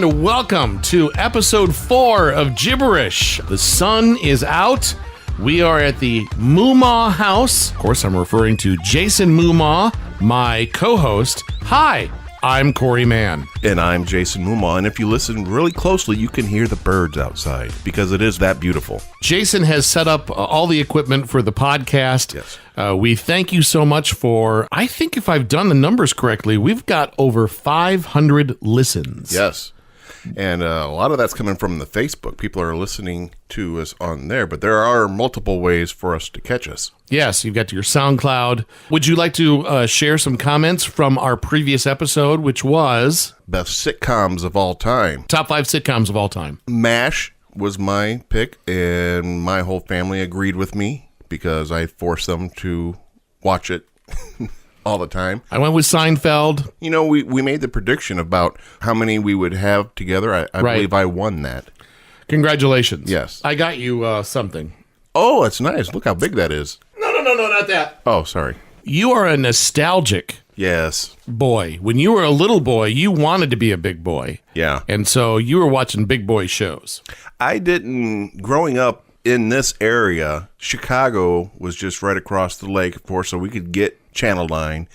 and welcome to episode 4 of Gibberish. The sun is out. We are at the Moomaw house. Of course, I'm referring to Jason Moomaw, my co-host. Hi, I'm Corey Mann. And I'm Jason Moomaw, and if you listen really closely, you can hear the birds outside, because it is that beautiful. Jason has set up all the equipment for the podcast. Yes. We thank you so much for, I think if I've done the numbers correctly, we've got over 500 listens. Yes. And a lot of that's coming from the Facebook. People are listening to us on there, but there are multiple ways for us to catch us. Yes, you've got your SoundCloud. Would you like to share some comments from our previous episode, which was... Best sitcoms of all time. Top 5 sitcoms of all time. MASH was my pick, and my whole family agreed with me because I forced them to watch it all the time. I went with Seinfeld. You know, we made the prediction about how many we would have together. I Right. believe I won that. Congratulations. Yes. I got you something. Oh, that's nice. Look how big that is. No, not that. Oh, sorry. You are a nostalgic Yes. boy. When you were a little boy, you wanted to be a big boy. Yeah. And so you were watching big boy shows. I didn't, growing up in this area, Chicago was just right across the lake, of course, so we could get Channel 9,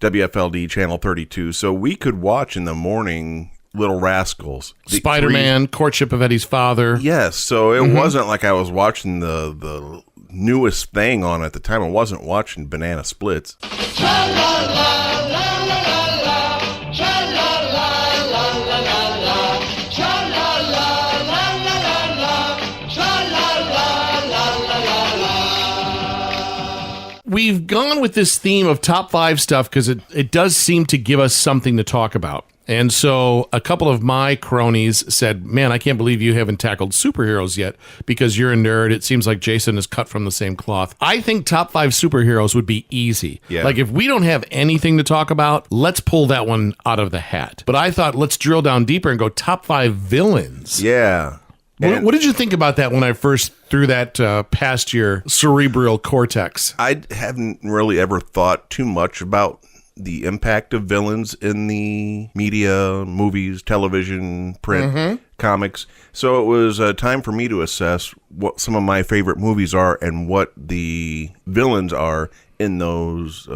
WFLD, Channel 32, so we could watch in the morning Little Rascals. Spider-Man, Courtship of Eddie's Father. Yes, so it wasn't like I was watching the newest thing on at the time. I wasn't watching Banana Splits. We've gone with this theme of top 5 stuff because it does seem to give us something to talk about. And so a couple of my cronies said, man, I can't believe you haven't tackled superheroes yet because you're a nerd. It seems like Jason is cut from the same cloth. I think top 5 superheroes would be easy. Yeah. Like if we don't have anything to talk about, let's pull that one out of the hat. But I thought let's drill down deeper and go top 5 villains. Yeah. What did you think about that when I first threw that past your cerebral cortex? I haven't really ever thought too much about the impact of villains in the media, movies, television, print, comics. So it was time for me to assess what some of my favorite movies are and what the villains are in those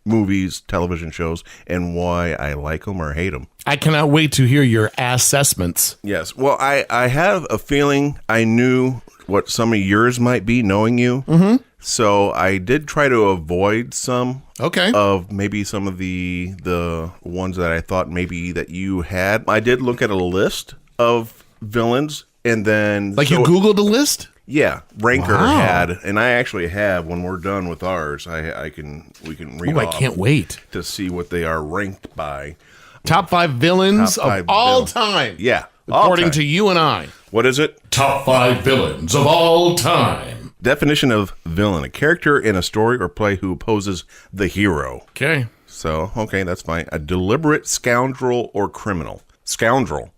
movies, television shows, and why I like them or hate them. I cannot wait to hear your assessments. Yes. Well, I have a feeling I knew what some of yours might be, knowing you. Mm-hmm. So I did try to avoid some of maybe some of the ones that I thought maybe that you had. I did look at a list of villains, and then... Like you Googled a list? Yeah, Ranker Wow. had, and I actually have. When we're done with ours, we can read. Oh, I can't wait to see what they are ranked by. Top 5 villains Top 5 of all villains. time. Yeah, According to you and I. What is it? Top 5 villains of all time. Definition of villain: a character in a story or play who opposes the hero. Okay. So, okay, that's fine. A deliberate scoundrel or criminal. Scoundrel.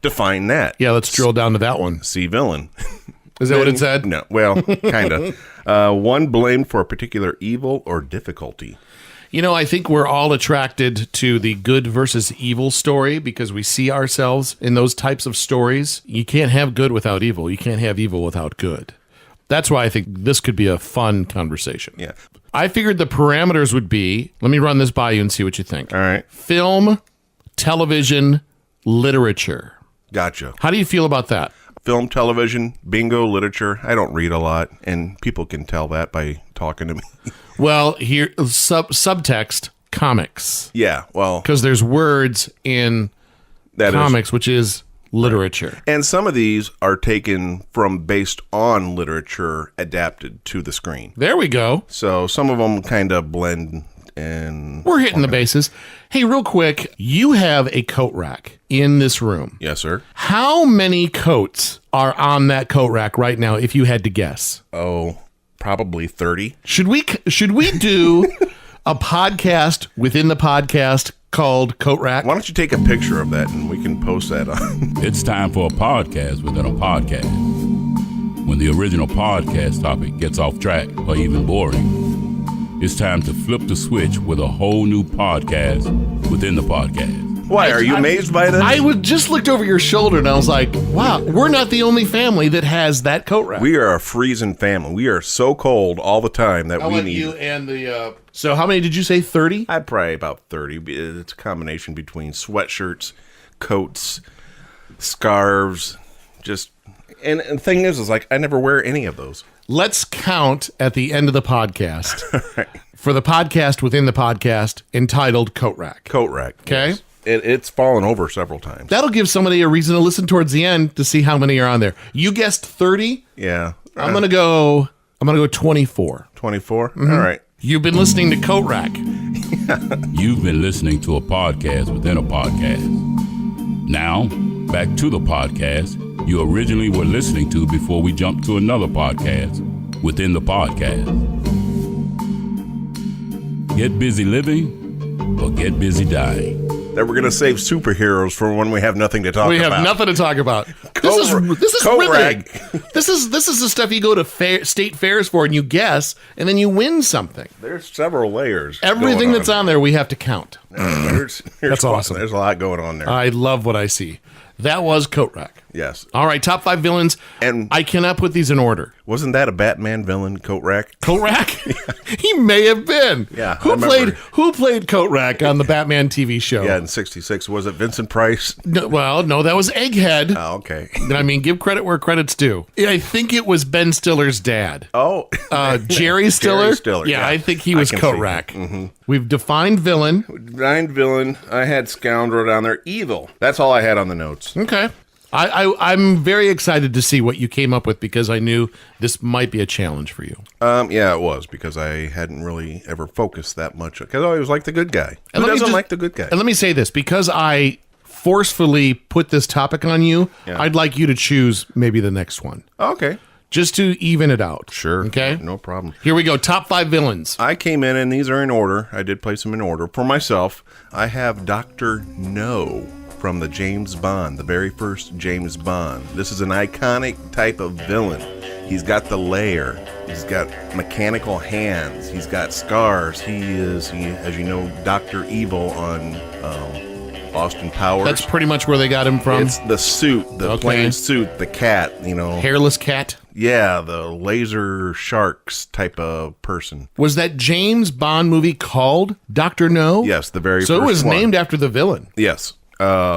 Define that. Yeah, let's drill down to that one. See villain. Is that what it said? No. Well, kind of. One blamed for a particular evil or difficulty. You know, I think we're all attracted to the good versus evil story because we see ourselves in those types of stories. You can't have good without evil. You can't have evil without good. That's why I think this could be a fun conversation. Yeah. I figured the parameters would be, let me run this by you and see what you think. All right. Film, television, literature. Gotcha. How do you feel about that? Film, television, bingo, literature. I don't read a lot, and people can tell that by talking to me. Well, here, subtext, comics. Yeah, well... Because there's words in comics, which is literature. Right. And some of these are taken from based on literature adapted to the screen. There we go. So some of them kind of blend and... We're hitting the bases. Hey, real quick, you have a coat rack in this room. Yes, sir. How many coats are on that coat rack right now, if you had to guess? Oh, probably 30. Should we do a podcast within the podcast called Coat Rack? Why don't you take a picture of that and we can post that on? It's time for a podcast within a podcast. When the original podcast topic gets off track or even boring, it's time to flip the switch with a whole new podcast within the podcast. Why, are you amazed by this? I would just looked over your shoulder and I was like, wow, we're not the only family that has that coat rack. We are a freezing family. We are so cold all the time that we need... you and the... So how many did you say, 30? I'd probably about 30. It's a combination between sweatshirts, coats, scarves, just... And the thing is like, I never wear any of those. Let's count at the end of the podcast. Right. For the podcast within the podcast entitled Coat Rack. Coat rack. Okay. Yes. It's fallen over several times. That'll give somebody a reason to listen towards the end to see how many are on there. You guessed 30. Yeah. I'm gonna go 24. 24? All right. You've been listening to Coat Rack. You've been listening to a podcast within a podcast. Now, back to the podcast you originally were listening to before we jumped to another podcast within the podcast. Get busy living or get busy dying. That we're going to save superheroes for when we have nothing to talk about. We have nothing to talk about. This is Coat riveting. rack. This is the stuff you go to state fairs for and you guess and then you win something. There's several layers. Everything that's on there we have to count. There's That's awesome. There's a lot going on there. I love what I see. That was Coat Rack. Yes. All right, top 5 villains. And I cannot put these in order. wasn't that a Batman villain, Coat Rack? Coat Rack? He may have been. Yeah, I Who remember. played Coat Rack on the Batman TV show? Yeah, in 66. Was it Vincent Price? No, well, no, that was Egghead. Oh, okay. I mean, give credit where credit's due. I think it was Ben Stiller's dad. Oh. Jerry Stiller? Jerry Stiller, Yeah, yeah. I think he was can Coat see. Rack. We've defined villain. Nine villain. I had scoundrel down there. Evil. That's all I had on the notes. Okay. I'm very excited to see what you came up with because I knew this might be a challenge for you. Yeah, it was because I hadn't really ever focused that much because I always liked the good guy. And Who let me doesn't just- like the good guy? And let me say this, because I forcefully put this topic on you, Yeah. I'd like you to choose maybe the next one, Okay. just to even it out. Sure. Okay? No problem. Here we go. Top 5 villains. I came in, and these are in order. I did place them in order. For myself, I have Dr. No from the James Bond, the very first James Bond. This is an iconic type of villain. He's got the lair. He's got mechanical hands. He's got scars. He is, as you know, Dr. Evil on Austin Powers. That's pretty much where they got him from. It's the suit, the Okay. plain suit, the cat, you know. Hairless cat. Yeah, the laser sharks type of person. Was that James Bond movie called Dr. No? Yes, the very So first it was one. named after the villain. Yes.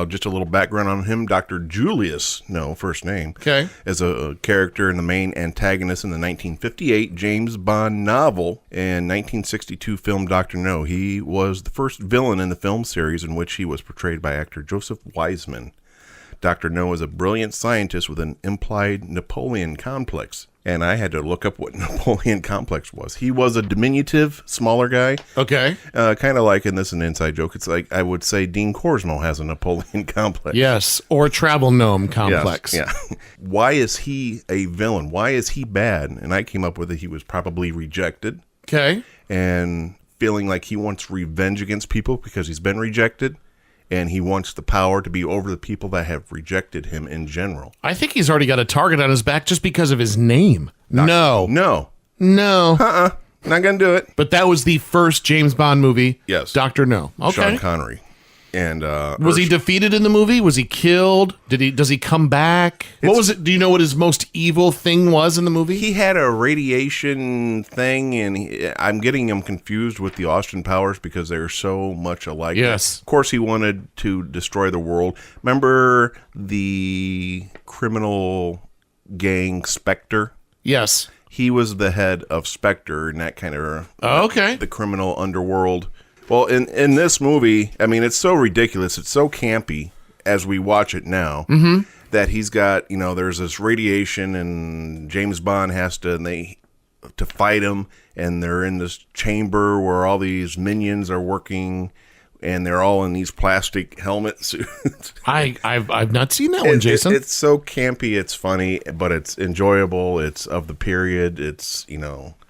Just a little background on him. Dr. Julius, no, first name, Okay. is a character and the main antagonist in the 1958 James Bond novel and 1962 film Dr. No. He was the first villain in the film series in which he was portrayed by actor Joseph Wiseman. Dr. No is a brilliant scientist with an implied Napoleon complex. And I had to look up what Napoleon complex was. He was a diminutive, smaller guy. Okay. Kind of like, and this is an inside joke, it's like I would say Dean Korsmo has a Napoleon complex. Yes. Or Travel Gnome Complex. Yes, yeah. Why is he a villain? Why is he bad? And I came up with it. He was probably rejected Okay. and feeling like he wants revenge against people because he's been rejected. And he wants the power to be over the people that have rejected him in general. I think he's already got a target on his back just because of his name. No. No. No. Not going to do it. But that was the first James Bond movie. Yes. Dr. No. Okay. Sean Connery. And Was he defeated in the movie? Was he killed? Does he come back? What was it? Do you know what his most evil thing was in the movie? He had a radiation thing, and I'm getting him confused with the Austin Powers because they're so much alike. Yes. Of course, he wanted to destroy the world. Remember the criminal gang Spectre? Yes. He was the head of Spectre, and that kind of Okay. the criminal underworld. Well, in this movie, I mean, it's so ridiculous. It's so campy as we watch it now that he's got, there's this radiation and James Bond has to fight him. And they're in this chamber where all these minions are working and they're all in these plastic helmet suits. I've not seen that one, Jason. It's so campy. It's funny, but it's enjoyable. It's of the period. It's,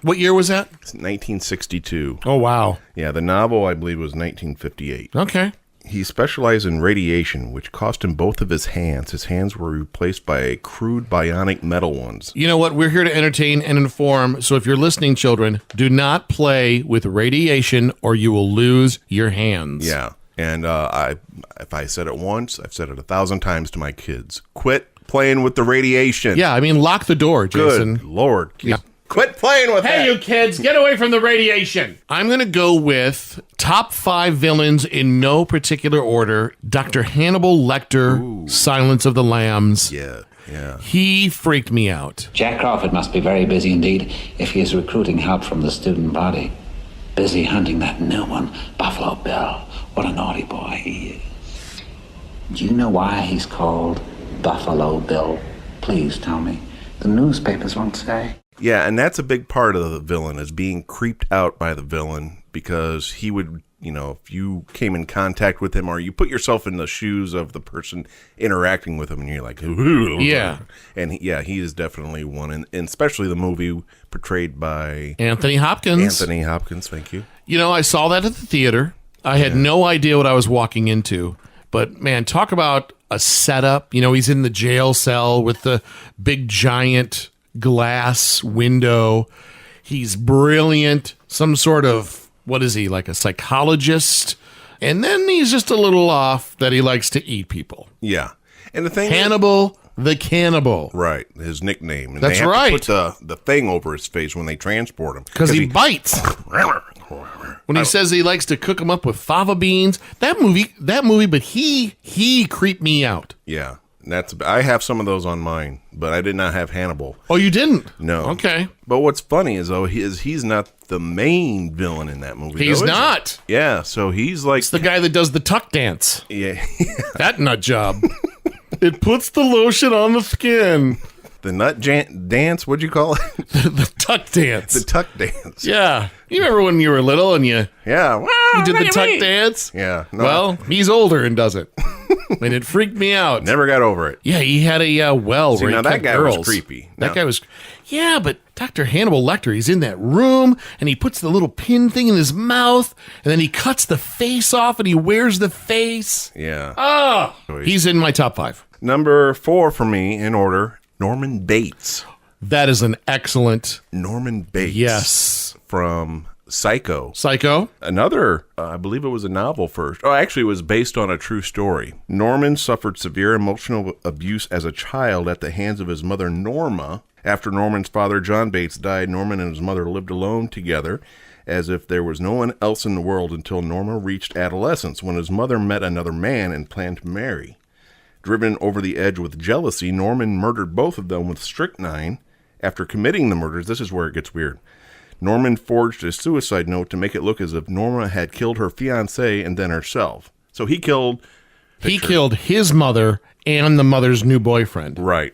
What year was that? 1962. Oh, wow. Yeah, the novel, I believe, was 1958. Okay. He specialized in radiation, which cost him both of his hands. His hands were replaced by crude bionic metal ones. You know what? We're here to entertain and inform. So if you're listening, children, do not play with radiation or you will lose your hands. Yeah. And if I said it once, I've said it 1,000 times to my kids. Quit playing with the radiation. Yeah, I mean, lock the door, Jason. Good Lord. Yeah. Quit playing with Hey, that. you kids, get away from the radiation. I'm going to go with top 5 villains in no particular order. Dr. Hannibal Lecter, Silence of the Lambs. Yeah. He freaked me out. Jack Crawford must be very busy indeed if he is recruiting help from the student body. Busy hunting that new one, Buffalo Bill. What a naughty boy he is. Do you know why he's called Buffalo Bill? Please tell me. The newspapers won't say. Yeah, and that's a big part of the villain, is being creeped out by the villain, because he would, if you came in contact with him or you put yourself in the shoes of the person interacting with him and you're like, ooh. Yeah. And he is definitely one, and especially the movie portrayed by Anthony Hopkins. Anthony Hopkins, thank you. I saw that at the theater. I had no idea what I was walking into. But, man, talk about a setup. He's in the jail cell with the big giant glass window. He's brilliant. Some sort of, what is he, like a psychologist? And then he's just a little off that he likes to eat people. Yeah. And the thing Hannibal the Cannibal. Right, his nickname. And That's they have right. to put the thing over his face when they transport him. Because he bites. When he says he likes to cook them up with fava beans. That movie, but he creeped me out. Yeah. I have some of those on mine, but I did not have Hannibal. Oh, you didn't? No. Okay. But what's funny is, though, he's not the main villain in that movie. He's though, is he? not. Yeah, so he's like... It's the guy that does the tuck dance. Yeah. That nut job. It puts the lotion on the skin. The nut dance, what'd you call it? The tuck dance. The tuck dance. Yeah. You remember when you were little and you Yeah. did the tuck dance? Yeah. No, Well, he's older and does it. And it freaked me out. never got over it. Yeah, he had a well See, where he now that kept guy girls. was creepy. That Now- guy was... Yeah, but Dr. Hannibal Lecter, he's in that room, and he puts the little pin thing in his mouth, and then he cuts the face off, and he wears the face. Yeah. Oh! He's in my top 5. Number 4 for me, in order, Norman Bates. That is an excellent... Norman Bates. Yes. From Psycho. Psycho? Another, I believe it was a novel first. Oh, actually, it was based on a true story. Norman suffered severe emotional abuse as a child at the hands of his mother, Norma. After Norman's father, John Bates, died, Norman and his mother lived alone together as if there was no one else in the world until Norma reached adolescence, when his mother met another man and planned to marry. Driven over the edge with jealousy, Norman murdered both of them with strychnine. After committing the murders, this is where it gets weird. Norman forged a suicide note to make it look as if Norma had killed her fiancé and then herself. So he killed... He killed his mother and the mother's new boyfriend. Right.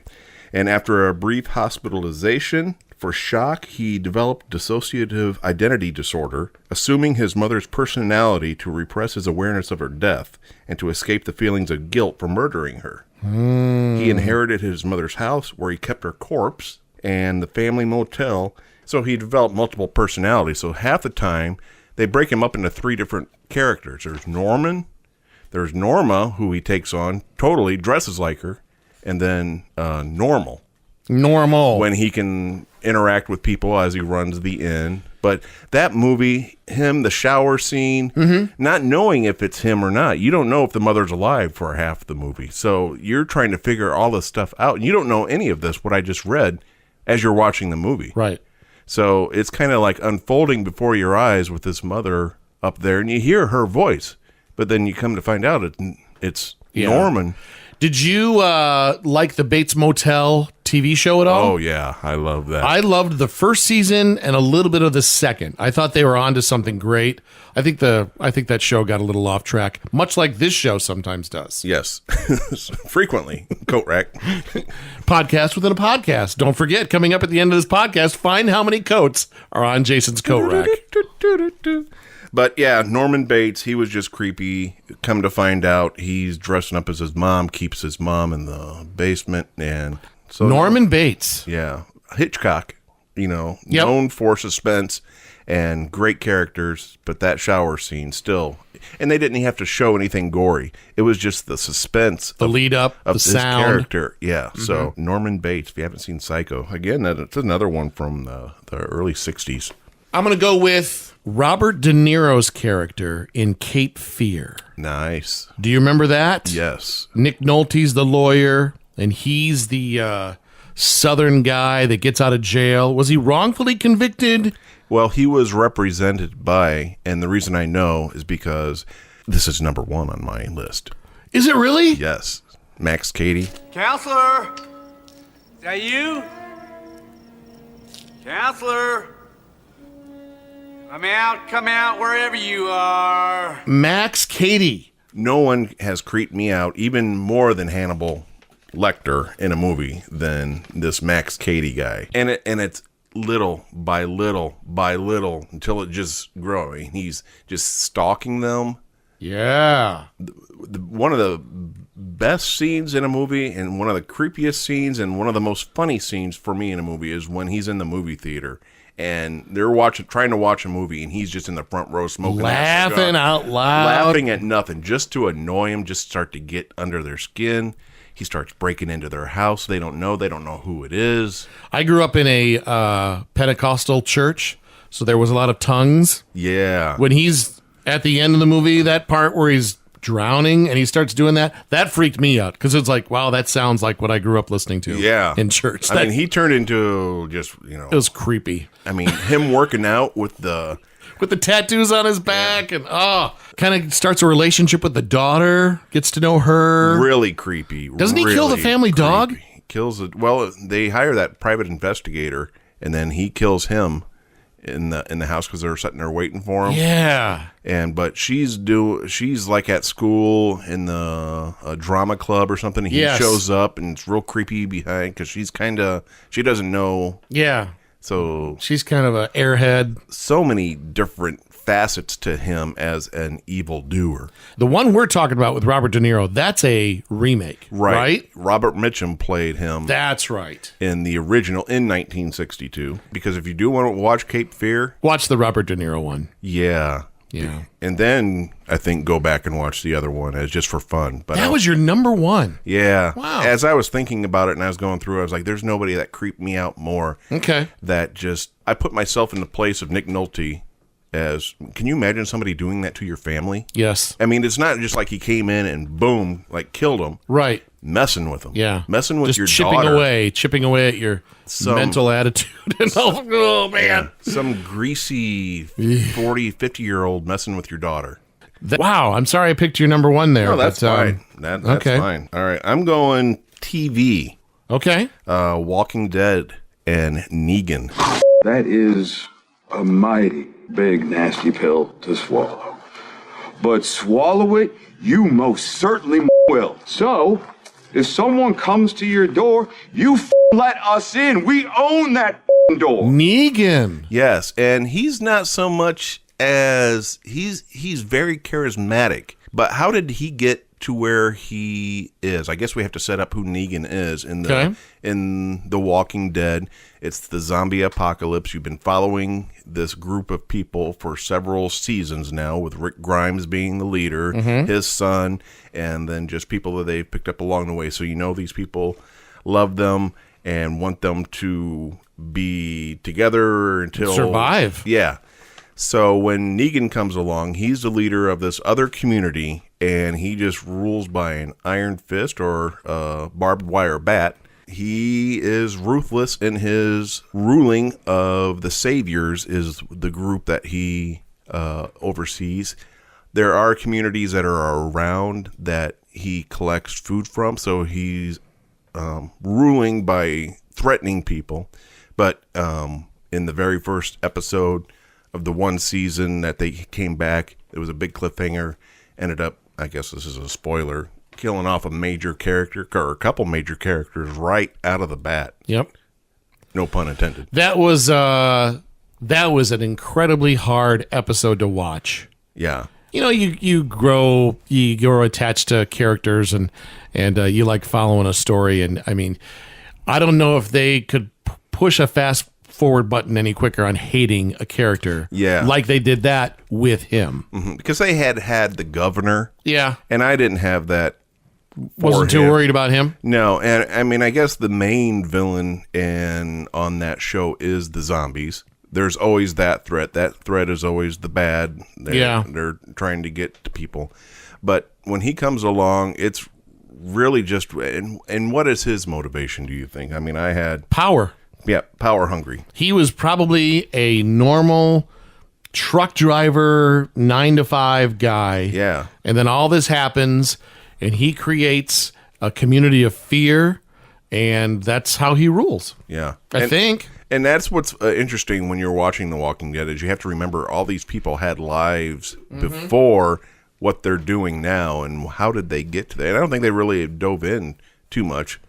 And after a brief hospitalization for shock, he developed dissociative identity disorder, assuming his mother's personality to repress his awareness of her death and to escape the feelings of guilt for murdering her. He inherited his mother's house, where he kept her corpse, and the family motel. So he developed multiple personalities. So half the time, they break him up into 3 different characters. There's Norman, there's Norma, who he takes on, totally dresses like her, and then Normal, when he can interact with people as he runs the inn. But that movie, the shower scene, not knowing if it's him or not, you don't know if the mother's alive for half the movie. So you're trying to figure all this stuff out, and you don't know any of this, what I just read, as you're watching the movie. Right. So it's kind of like unfolding before your eyes with this mother up there, and you hear her voice, but then you come to find out it's Norman. Did you like the Bates Motel TV show at all? Oh, yeah. I love that. I loved the first season and a little bit of the second. I thought they were onto something great. I think that show got a little off track, much like this show sometimes does. Yes. Frequently. Coat rack. Podcast within a podcast. Don't forget, coming up at the end of this podcast, find how many coats are on Jason's coat rack. But yeah, Norman Bates, he was just creepy. Come to find out, he's dressing up as his mom, keeps his mom in the basement. And so Norman Bates. Yeah. Hitchcock, known for suspense and great characters, but that shower scene still. And they didn't have to show anything gory. It was just the suspense. The lead up, of the this sound. character. Yeah. So Norman Bates, if you haven't seen Psycho, again, that's another one from the early 60s. I'm going to go with Robert De Niro's character in Cape Fear. Nice. Do you remember that? Yes. Nick Nolte's the lawyer, and he's the Southern guy that gets out of jail. Was he wrongfully convicted? Well, he was represented by, and the reason I know is because this is number 1 on my list. Is it really? Yes. Max Cady. Counselor! Is that you? Counselor! Come out, wherever you are. Max Cady. No one has creeped me out even more than Hannibal Lecter in a movie than this Max Cady guy. And it's little by little by little until it just growing. He's just stalking them. Yeah. One of the best scenes in a movie and one of the creepiest scenes and one of the most funny scenes for me in a movie is when he's in the movie theater and they're trying to watch a movie and he's just in the front row smoking laughing out loud, laughing at nothing, just to annoy him, just start to get under their skin. He starts breaking into their house. They don't know who it is. I grew up in a Pentecostal church, so there was a lot of tongues. Yeah. When he's at the end of the movie, that part where he's drowning and he starts doing that freaked me out because it's like, wow, that sounds like what I grew up listening to in church. I mean, he turned into just, it was creepy. I mean, him working out with the tattoos on his back and kind of starts a relationship with the daughter, gets to know her. Really creepy. Doesn't he kill the family dog? He kills it. Well, they hire that private investigator and then he kills him in the house because they're sitting there waiting for him. Yeah. But she's like at school in the drama club or something. He shows up and it's real creepy behind because she doesn't know. Yeah. So she's kind of an airhead. So many different facets to him as an evildoer. The one we're talking about with Robert De Niro, that's a remake, right? Robert Mitchum played him. That's right. In the original in 1962. Because if you do want to watch Cape Fear, watch the Robert De Niro one. Yeah. Yeah. And then I think go back and watch the other one as just for fun. But that was your number 1. Yeah. Wow. As I was thinking about it and I was going through, I was like, there's nobody that creeped me out more. Okay. That just, I put myself in the place of Nick Nolte as, can you imagine somebody doing that to your family? Yes. I mean, it's not just like he came in and boom, like killed them. Right. Messing with them. Yeah. Messing with just your daughter. Chipping away at your mental attitude. Oh, man. Yeah, some greasy 40, 50-year-old messing with your daughter. Wow. I'm sorry I picked your number 1 there. No, that's fine. That's okay. fine. All right. I'm going TV. Okay. Walking Dead and Negan. That is a mighty big, nasty pill to swallow. But swallow it, you most certainly will. So, if someone comes to your door, you let us in. We own that door. Negan. Yes, and he's not so much as he's very charismatic. But how did he get to where he is? I guess we have to set up who Negan is in the Walking Dead. It's the zombie apocalypse. You've been following this group of people for several seasons now, with Rick Grimes being the leader, his son, and then just people that they've picked up along the way. So you know these people love them and want them to be together until survive. Yeah. So when Negan comes along, he's the leader of this other community, and he just rules by an iron fist or a barbed wire bat. He is ruthless in his ruling of the Saviors, is the group that he oversees. There are communities that are around that he collects food from, so he's ruling by threatening people. But in the very first episode of the one season that they came back, it was a big cliffhanger. Ended up, I guess this is a spoiler, killing off a major character or a couple major characters right out of the bat. Yep. No pun intended. That was an incredibly hard episode to watch. Yeah. You know, you grow attached to characters and you like following a story. And I mean, I don't know if they could push a fast forward button any quicker on hating a character. Yeah. Like they did that with him. Mm-hmm. Because they had the governor. Yeah. And I didn't have that. Wasn't too worried about him? No. And I mean, I guess the main villain on that show is the zombies. there's always that threat. That threat is always the bad. They're trying to get to people. But when he comes along, it's really just, and what is his motivation, do you think? I mean, I had power. Yeah, power hungry. He was probably a normal truck driver, 9 to 5 guy. Yeah. And then all this happens, and he creates a community of fear, and that's how he rules. Yeah. I think. And that's what's interesting when you're watching The Walking Dead is you have to remember all these people had lives before what they're doing now, and how did they get to that? And I don't think they really dove in too much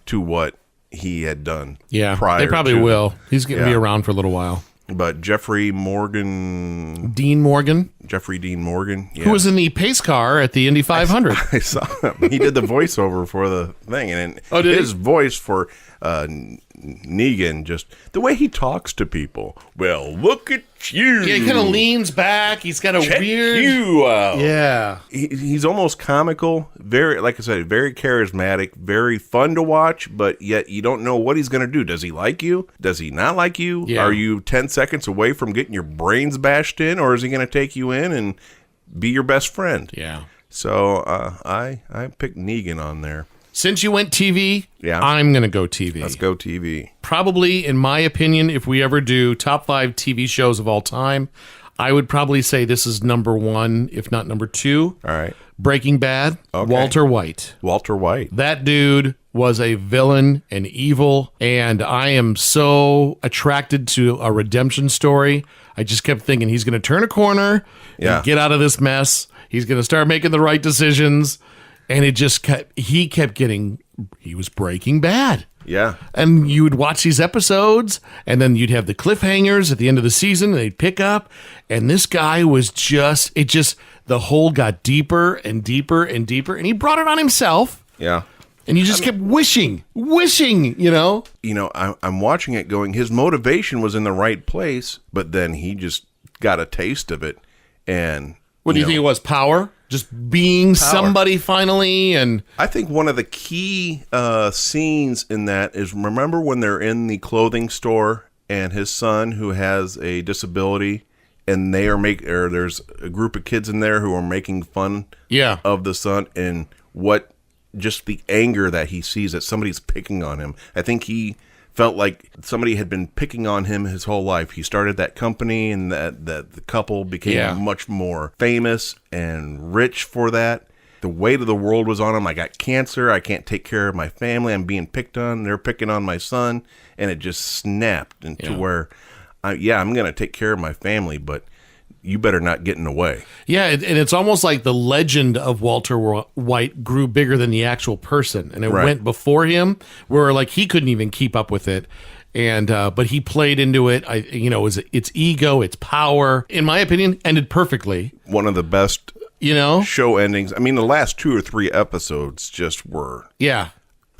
to what he had done. Yeah, prior they probably to. will. He's going to be around for a little while. But Jeffrey Dean Morgan, who was in the pace car at the Indy 500. I saw him. He did the voiceover for the thing, and his voice for Negan, just the way he talks to people. Well, look at you. Yeah, he kind of leans back. He's got a Check weird. you out. Yeah, he's almost comical. Very, like I said, very charismatic. Very fun to watch. But yet you don't know what he's going to do. Does he like you? Does he not like you? Yeah. Are you 10 seconds away from getting your brains bashed in, or is he going to take you in and be your best friend? Yeah. So I picked Negan on there. Since you went TV, I'm going to go TV. Let's go TV. Probably, in my opinion, if we ever do top 5 TV shows of all time, I would probably say this is number 1, if not number 2. All right. Breaking Bad, Okay. Walter White. Walter White. That dude was a villain and evil, and I am so attracted to a redemption story. I just kept thinking he's going to turn a corner and get out of this mess. He's going to start making the right decisions. And it just he was Breaking Bad. Yeah. And you would watch these episodes, and then you'd have the cliffhangers at the end of the season, and they'd pick up. And this guy was the hole got deeper and deeper and deeper, and he brought it on himself. Yeah. And you just kept wishing, you know? You know, I'm watching it going, his motivation was in the right place, but then he just got a taste of it. And what do you think it was? Power? Just being somebody finally? And I think one of the key scenes in that is, remember when they're in the clothing store and his son, who has a disability, and they are there's a group of kids in there who are making fun of the son, and just the anger that he sees that somebody's picking on him. I think he felt like somebody had been picking on him his whole life. He started that company, and that the couple became much more famous and rich for that. The weight of the world was on him. I got cancer. I can't take care of my family. I'm being picked on. They're picking on my son. And it just snapped into where, I'm going to take care of my family, but you better not get in the way. Yeah, and it's almost like the legend of Walter White grew bigger than the actual person, and it went before him, where like he couldn't even keep up with it. And but he played into it. Its ego, its power, in my opinion, ended perfectly. One of the best, show endings. I mean, the last 2 or 3 episodes just were. Yeah.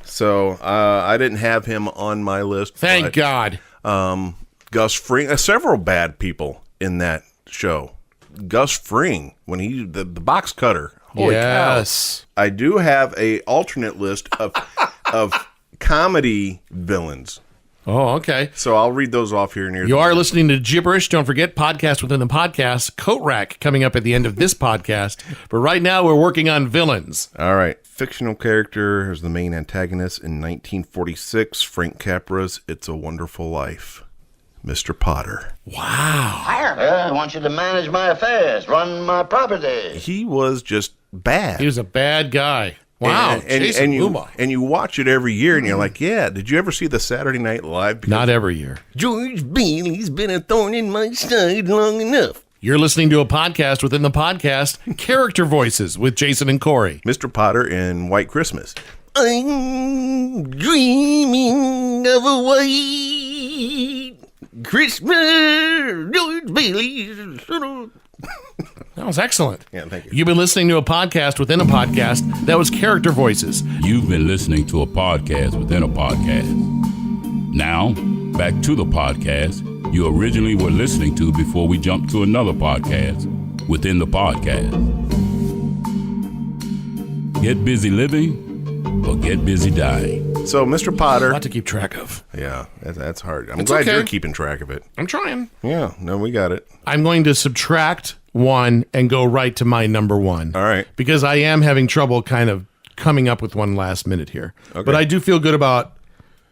So I didn't have him on my list. Thank God. Gus Fring, several bad people in that show. Gus Fring, when he the box cutter. Holy cow. I do have a alternate list of comedy villains. Oh, okay. So I'll read those off here near. You are listening to Gibberish. Don't forget, podcast within the podcast. Coat Rack coming up at the end of this podcast. But right now we're working on villains. All right. Fictional character is the main antagonist in 1946. Frank Capra's It's a Wonderful Life. Mr. Potter. Wow. I want you to manage my affairs, run my property. He was just bad. He was a bad guy. Wow. And you watch it every year, and you're like, yeah, did you ever see the Saturday Night Live? Because not every year. George Bailey's been a thorn in my side long enough. You're listening to a podcast within the podcast, Character Voices with Jason and Corey. Mr. Potter in White Christmas. I'm dreaming of a white Christmas, George Bailey. That was excellent. Yeah, thank you. You've been listening to a podcast within a podcast. That was Character Voices. You've been listening to a podcast within a podcast. Now, back to the podcast you originally were listening to before we jumped to another podcast within the podcast. Get busy living or get busy dying. So, Mr. A Potter. lot to keep track of. Yeah, that's hard. I'm It's glad okay. you're keeping track of it. I'm trying. Yeah, no, we got it. I'm going to subtract one and go right to my number one. All right. Because I am having trouble kind of coming up with one last minute here. Okay. But I do feel good about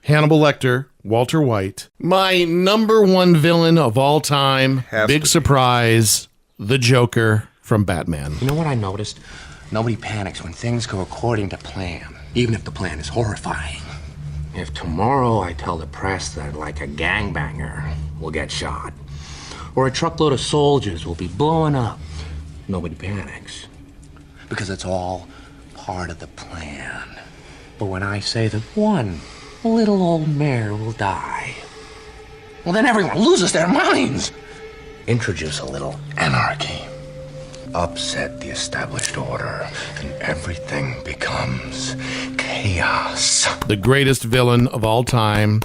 Hannibal Lecter, Walter White. My number one villain of all time, Has big to be. surprise, the Joker from Batman. You know what I noticed? Nobody panics when things go according to plan, even if the plan is horrifying. If tomorrow I tell the press that, like, a gangbanger will get shot, or a truckload of soldiers will be blowing up, nobody panics. Because it's all part of the plan. But when I say that one little old mare will die, well, then everyone loses their minds. Introduce a little anarchy. Upset the established order, and everything becomes chaos. The greatest villain of all time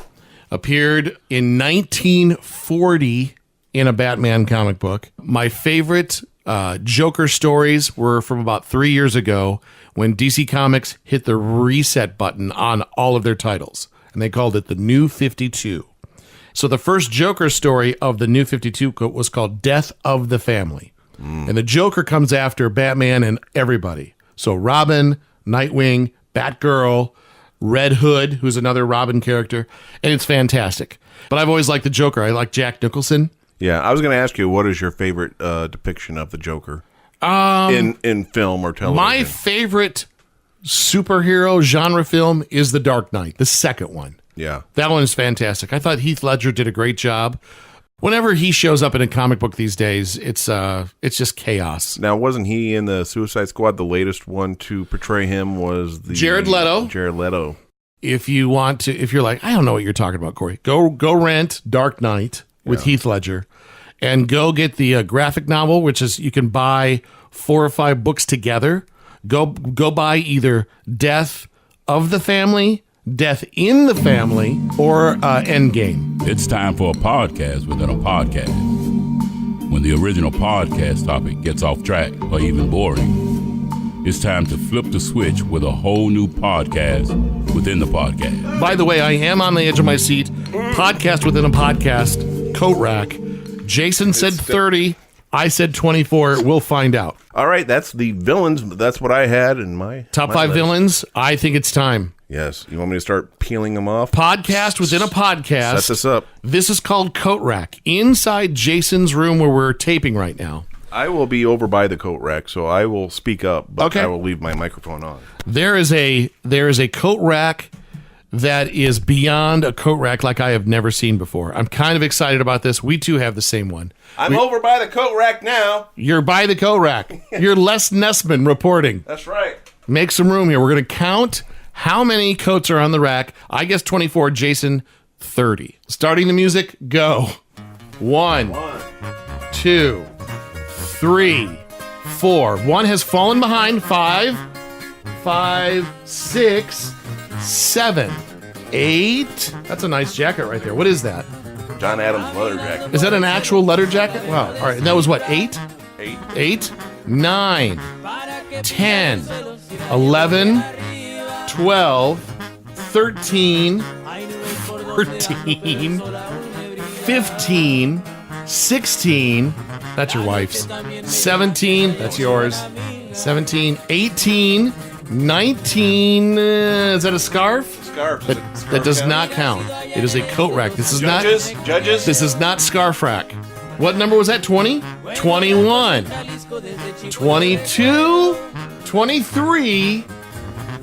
appeared in 1940 in a Batman comic book. My favorite Joker stories were from about 3 years ago when DC Comics hit the reset button on all of their titles, and they called it the New 52. So the first Joker story of the New 52 was called Death of the Family. And the Joker comes after Batman and everybody. So Robin, Nightwing, Batgirl, Red Hood, who's another Robin character, and it's fantastic. But I've always liked the Joker. I like Jack Nicholson. Yeah, I was going to ask you, what is your favorite depiction of the Joker in film or television? My favorite superhero genre film is The Dark Knight, the second one. Yeah. That one is fantastic. I thought Heath Ledger did a great job. Whenever he shows up in a comic book these days, it's just chaos. Now, wasn't he in the Suicide Squad? The latest one to portray him was the Jared Leto. Jared Leto. If you're like, I don't know what you're talking about, Corey, go rent Dark Knight with Heath Ledger, and go get the graphic novel, which is you can buy 4 or 5 books together. Go buy either Death of the Family, Death in the Family, or Endgame. It's time for a podcast within a podcast. When the original podcast topic gets off track or even boring, it's time to flip the switch with a whole new podcast within the podcast. By the way, I am on the edge of my seat. Podcast within a podcast, coat rack. Jason said 30. I said 24. We'll find out. All right, that's the villains. That's what I had in my Top my 5 list. villains. I think it's time. Yes. You want me to start peeling them off? Podcast within a podcast. Set this up. This is called Coat Rack. Inside Jason's room where we're taping right now. I will be over by the coat rack, so I will speak up, but Okay. I will leave my microphone on. There is a coat rack that is beyond a coat rack like I have never seen before. I'm kind of excited about this. We too have the same one. I'm over by the coat rack now. You're by the coat rack. You're Les Nessman reporting. That's right. Make some room here. We're going to count how many coats are on the rack. I guess 24, Jason 30. Starting the music, go. 1, 2, 3, 4. 1 has fallen behind. 5, 6, 7, 8. That's a nice jacket right there. What is that? John Adams leather jacket. Is that an actual leather jacket? Wow. All right. And that was what, 8? 8. 8, 9, 10, 11, 12, 13, 14, 15, 16, that's your wife's, 17, that's yours, 17, 18, 19, is that a scarf? Scarf. That does not count. It is a coat rack. This is not. Judges. This is not scarf rack. What number was that? 20? 21. 22. 23.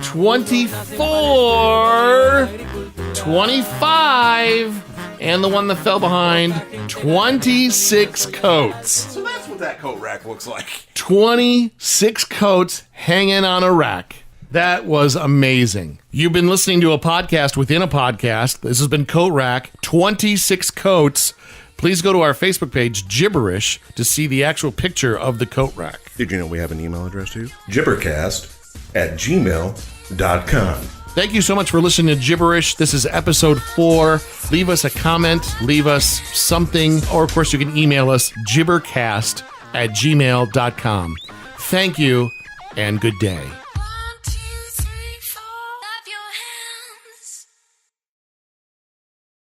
24. 25. And the one that fell behind, 26 coats. So that's what that coat rack looks like. 26 coats hanging on a rack. That was amazing. You've been listening to a podcast within a podcast. This has been Coat Rack, 26 coats. Please go to our Facebook page, Jibberish, to see the actual picture of the coat rack. Did you know we have an email address too? Gibbercast@gmail.com. Thank you so much for listening to Jibberish. This is episode 4. Leave us a comment, leave us something, or of course you can email us, gibbercast@gmail.com. Thank you, and good day.